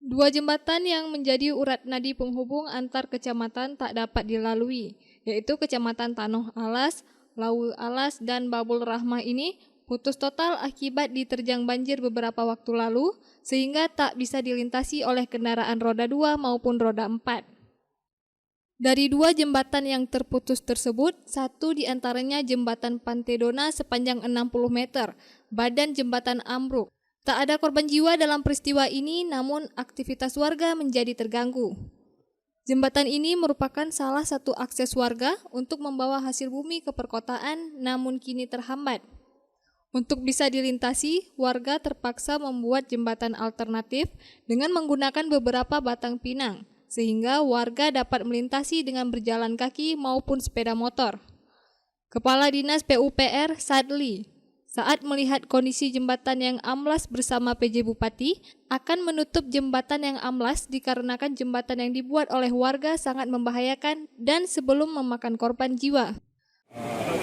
Dua jembatan yang menjadi urat nadi penghubung antar kecamatan tak dapat dilalui, yaitu Kecamatan Tanoh Alas, Lawu Alas, dan Babul Rahmah ini putus total akibat diterjang banjir beberapa waktu lalu, sehingga tak bisa dilintasi oleh kendaraan roda 2 maupun roda 4. Dari dua jembatan yang terputus tersebut, satu diantaranya jembatan Pantedona sepanjang 60 meter, badan jembatan ambruk. Tak ada korban jiwa dalam peristiwa ini, namun aktivitas warga menjadi terganggu. Jembatan ini merupakan salah satu akses warga untuk membawa hasil bumi ke perkotaan, namun kini terhambat. Untuk bisa dilintasi, warga terpaksa membuat jembatan alternatif dengan menggunakan beberapa batang pinang, sehingga warga dapat melintasi dengan berjalan kaki maupun sepeda motor. Kepala Dinas PUPR Sadli saat melihat kondisi jembatan yang amblas bersama PJ Bupati akan menutup jembatan yang amblas dikarenakan jembatan yang dibuat oleh warga sangat membahayakan dan sebelum memakan korban jiwa.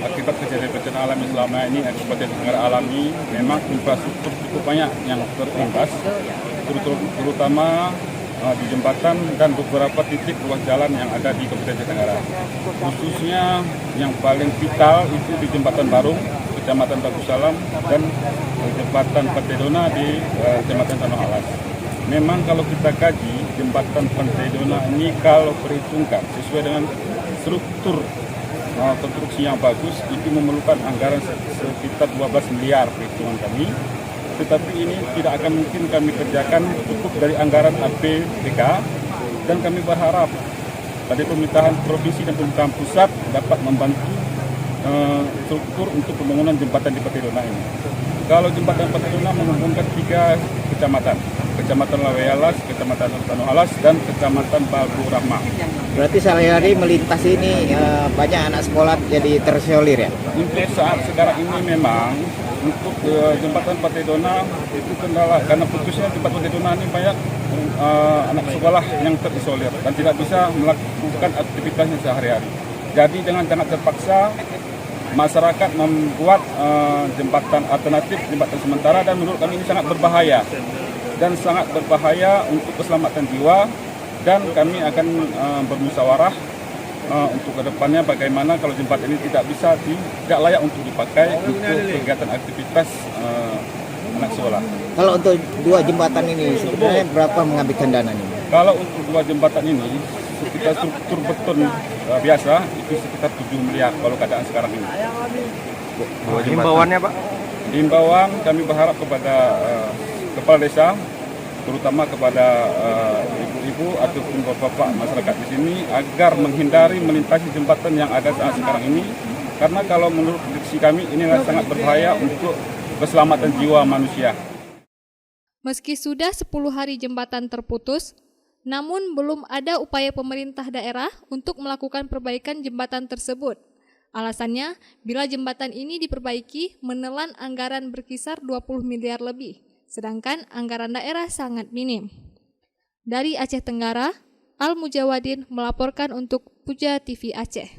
Akibat kejadian bencana alam yang selama ini Kabupaten Tenggara alami, memang infrastruktur cukup banyak yang terimbas, terutama di jembatan dan beberapa titik ruas jalan yang ada di Kabupaten Tenggara. Khususnya yang paling vital itu di Jembatan Barung, Kecamatan Bagus Salam, dan Jembatan Pantedona di Kecamatan Tanoh Alas. Memang kalau kita kaji, Jembatan Pantedona ini kalau perhitungkan sesuai dengan struktur konstruksi yang bagus, itu memerlukan anggaran sekitar 12 miliar perhitungan kami. Tetapi ini tidak akan mungkin kami kerjakan cukup dari anggaran APBK, dan kami berharap pada pemerintahan provinsi dan pemerintahan pusat dapat membantu struktur untuk pembangunan jembatan di Pantedona ini. Kalau jembatan Pantedona menghubungkan 3 kecamatan, Kecamatan Lawealas, Kecamatan Tanoh Alas, dan Kecamatan Babul Rahmah. Berarti sehari-hari melintas ini banyak anak sekolah jadi terisolir ya? Untuk saat sekarang ini memang untuk jembatan Pantedona itu kendala karena putusnya jembatan Pantedona ini banyak anak sekolah yang terisolir dan tidak bisa melakukan aktivitasnya sehari-hari. Jadi dengan sangat terpaksa masyarakat membuat jembatan alternatif, jembatan sementara, dan menurut kami ini sangat berbahaya untuk keselamatan jiwa, dan kami akan bermusyawarah untuk kedepannya bagaimana kalau jembatan ini tidak layak untuk dipakai untuk kegiatan aktivitas anak sekolah. Kalau untuk dua jembatan ini sebenarnya berapa menghabiskan dana ini? Kalau untuk dua jembatan ini sekitar struktur beton biasa itu sekitar 7 miliar kalau keadaan sekarang ini. Himbauannya Pak? Himbauan kami berharap kepada kepala desa, terutama kepada ibu-ibu ataupun bapak-bapak masyarakat di sini agar menghindari melintasi jembatan yang ada saat sekarang ini, karena kalau menurut prediksi kami ini sangat berbahaya untuk keselamatan jiwa manusia. Meski sudah 10 hari jembatan terputus, namun belum ada upaya pemerintah daerah untuk melakukan perbaikan jembatan tersebut. Alasannya, bila jembatan ini diperbaiki menelan anggaran berkisar 20 miliar lebih, sedangkan anggaran daerah sangat minim. Dari Aceh Tenggara, Al Mujawadin melaporkan untuk Puja TV Aceh.